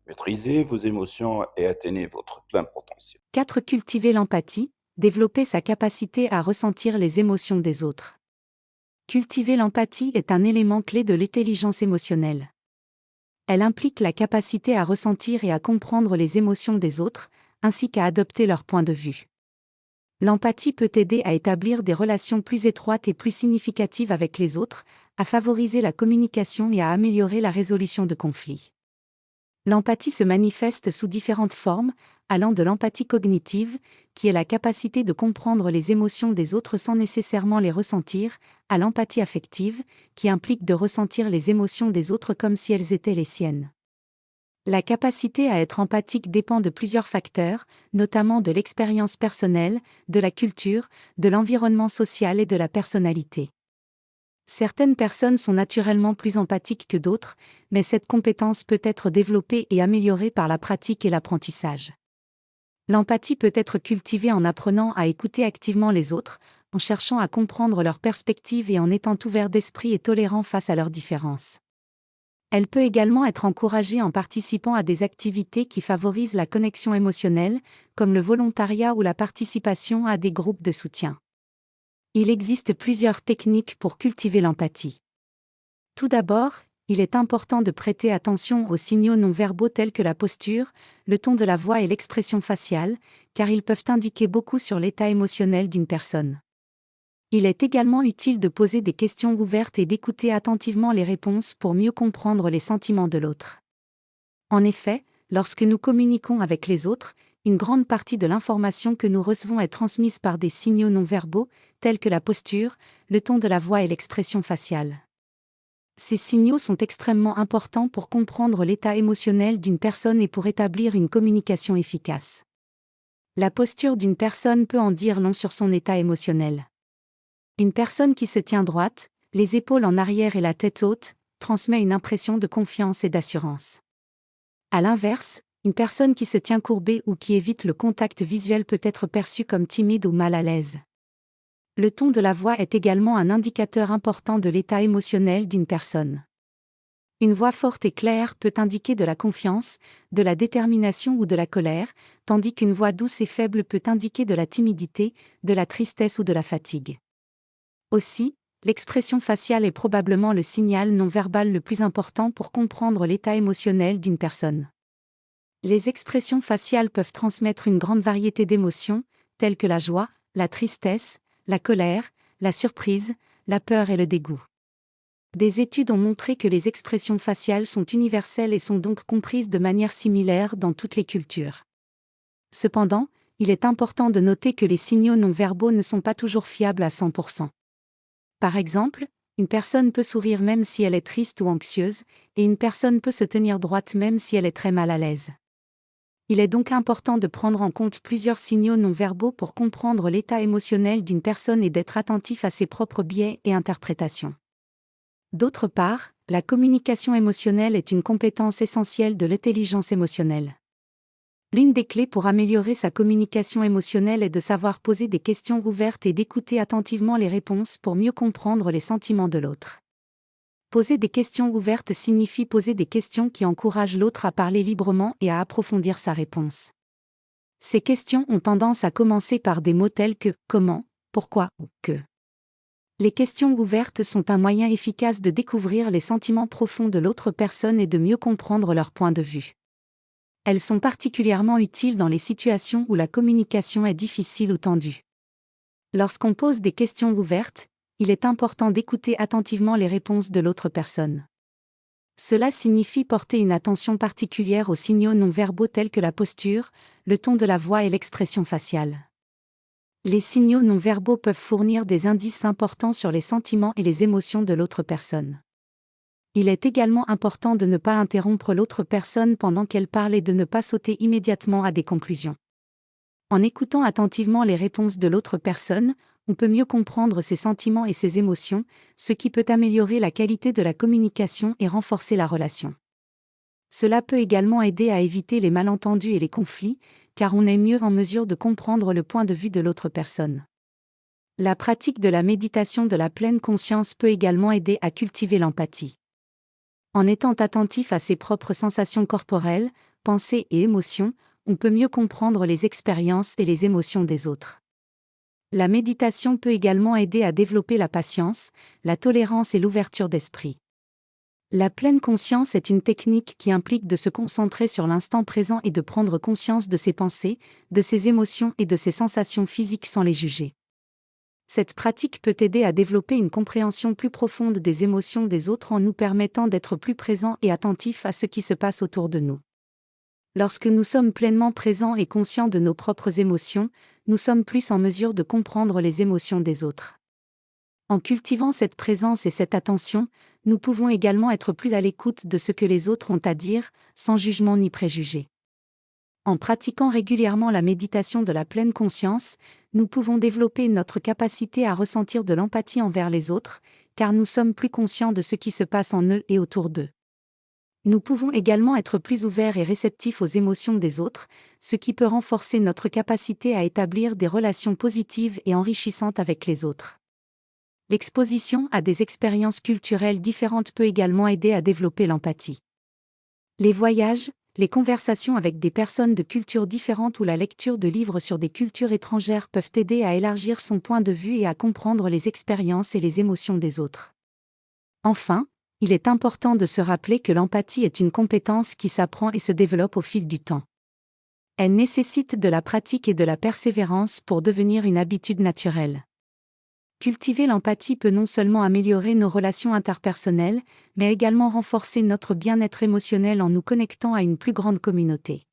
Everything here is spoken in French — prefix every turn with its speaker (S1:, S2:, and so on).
S1: Maîtrisez vos émotions et atteignez votre plein potentiel.
S2: 4. Cultiver l'empathie, développer sa capacité à ressentir les émotions des autres. Cultiver l'empathie est un élément clé de l'intelligence émotionnelle. Elle implique la capacité à ressentir et à comprendre les émotions des autres, ainsi qu'à adopter leur point de vue. L'empathie peut aider à établir des relations plus étroites et plus significatives avec les autres, à favoriser la communication et à améliorer la résolution de conflits. L'empathie se manifeste sous différentes formes, allant de l'empathie cognitive, qui est la capacité de comprendre les émotions des autres sans nécessairement les ressentir, à l'empathie affective, qui implique de ressentir les émotions des autres comme si elles étaient les siennes. La capacité à être empathique dépend de plusieurs facteurs, notamment de l'expérience personnelle, de la culture, de l'environnement social et de la personnalité. Certaines personnes sont naturellement plus empathiques que d'autres, mais cette compétence peut être développée et améliorée par la pratique et l'apprentissage. L'empathie peut être cultivée en apprenant à écouter activement les autres, en cherchant à comprendre leurs perspectives et en étant ouvert d'esprit et tolérant face à leurs différences. Elle peut également être encouragée en participant à des activités qui favorisent la connexion émotionnelle, comme le volontariat ou la participation à des groupes de soutien. Il existe plusieurs techniques pour cultiver l'empathie. Tout d'abord, il est important de prêter attention aux signaux non-verbaux tels que la posture, le ton de la voix et l'expression faciale, car ils peuvent indiquer beaucoup sur l'état émotionnel d'une personne. Il est également utile de poser des questions ouvertes et d'écouter attentivement les réponses pour mieux comprendre les sentiments de l'autre. En effet, lorsque nous communiquons avec les autres, une grande partie de l'information que nous recevons est transmise par des signaux non-verbaux, tels que la posture, le ton de la voix et l'expression faciale. Ces signaux sont extrêmement importants pour comprendre l'état émotionnel d'une personne et pour établir une communication efficace. La posture d'une personne peut en dire long sur son état émotionnel. Une personne qui se tient droite, les épaules en arrière et la tête haute, transmet une impression de confiance et d'assurance. À l'inverse, une personne qui se tient courbée ou qui évite le contact visuel peut être perçue comme timide ou mal à l'aise. Le ton de la voix est également un indicateur important de l'état émotionnel d'une personne. Une voix forte et claire peut indiquer de la confiance, de la détermination ou de la colère, tandis qu'une voix douce et faible peut indiquer de la timidité, de la tristesse ou de la fatigue. Aussi, l'expression faciale est probablement le signal non verbal le plus important pour comprendre l'état émotionnel d'une personne. Les expressions faciales peuvent transmettre une grande variété d'émotions, telles que la joie, la tristesse, la colère, la surprise, la peur et le dégoût. Des études ont montré que les expressions faciales sont universelles et sont donc comprises de manière similaire dans toutes les cultures. Cependant, il est important de noter que les signaux non verbaux ne sont pas toujours fiables à 100%. Par exemple, une personne peut sourire même si elle est triste ou anxieuse, et une personne peut se tenir droite même si elle est très mal à l'aise. Il est donc important de prendre en compte plusieurs signaux non verbaux pour comprendre l'état émotionnel d'une personne et d'être attentif à ses propres biais et interprétations. D'autre part, la communication émotionnelle est une compétence essentielle de l'intelligence émotionnelle. L'une des clés pour améliorer sa communication émotionnelle est de savoir poser des questions ouvertes et d'écouter attentivement les réponses pour mieux comprendre les sentiments de l'autre. Poser des questions ouvertes signifie poser des questions qui encouragent l'autre à parler librement et à approfondir sa réponse. Ces questions ont tendance à commencer par des mots tels que « comment »,« pourquoi » ou « que ». Les questions ouvertes sont un moyen efficace de découvrir les sentiments profonds de l'autre personne et de mieux comprendre leur point de vue. Elles sont particulièrement utiles dans les situations où la communication est difficile ou tendue. Lorsqu'on pose des questions ouvertes, il est important d'écouter attentivement les réponses de l'autre personne. Cela signifie porter une attention particulière aux signaux non verbaux tels que la posture, le ton de la voix et l'expression faciale. Les signaux non verbaux peuvent fournir des indices importants sur les sentiments et les émotions de l'autre personne. Il est également important de ne pas interrompre l'autre personne pendant qu'elle parle et de ne pas sauter immédiatement à des conclusions. En écoutant attentivement les réponses de l'autre personne, on peut mieux comprendre ses sentiments et ses émotions, ce qui peut améliorer la qualité de la communication et renforcer la relation. Cela peut également aider à éviter les malentendus et les conflits, car on est mieux en mesure de comprendre le point de vue de l'autre personne. La pratique de la méditation de la pleine conscience peut également aider à cultiver l'empathie. En étant attentif à ses propres sensations corporelles, pensées et émotions, on peut mieux comprendre les expériences et les émotions des autres. La méditation peut également aider à développer la patience, la tolérance et l'ouverture d'esprit. La pleine conscience est une technique qui implique de se concentrer sur l'instant présent et de prendre conscience de ses pensées, de ses émotions et de ses sensations physiques sans les juger. Cette pratique peut aider à développer une compréhension plus profonde des émotions des autres en nous permettant d'être plus présents et attentifs à ce qui se passe autour de nous. Lorsque nous sommes pleinement présents et conscients de nos propres émotions, nous sommes plus en mesure de comprendre les émotions des autres. En cultivant cette présence et cette attention, nous pouvons également être plus à l'écoute de ce que les autres ont à dire, sans jugement ni préjugés. En pratiquant régulièrement la méditation de la pleine conscience, nous pouvons développer notre capacité à ressentir de l'empathie envers les autres, car nous sommes plus conscients de ce qui se passe en eux et autour d'eux. Nous pouvons également être plus ouverts et réceptifs aux émotions des autres, ce qui peut renforcer notre capacité à établir des relations positives et enrichissantes avec les autres. L'exposition à des expériences culturelles différentes peut également aider à développer l'empathie. Les voyages, les conversations avec des personnes de cultures différentes ou la lecture de livres sur des cultures étrangères peuvent aider à élargir son point de vue et à comprendre les expériences et les émotions des autres. Enfin, il est important de se rappeler que l'empathie est une compétence qui s'apprend et se développe au fil du temps. Elle nécessite de la pratique et de la persévérance pour devenir une habitude naturelle. Cultiver l'empathie peut non seulement améliorer nos relations interpersonnelles, mais également renforcer notre bien-être émotionnel en nous connectant à une plus grande communauté.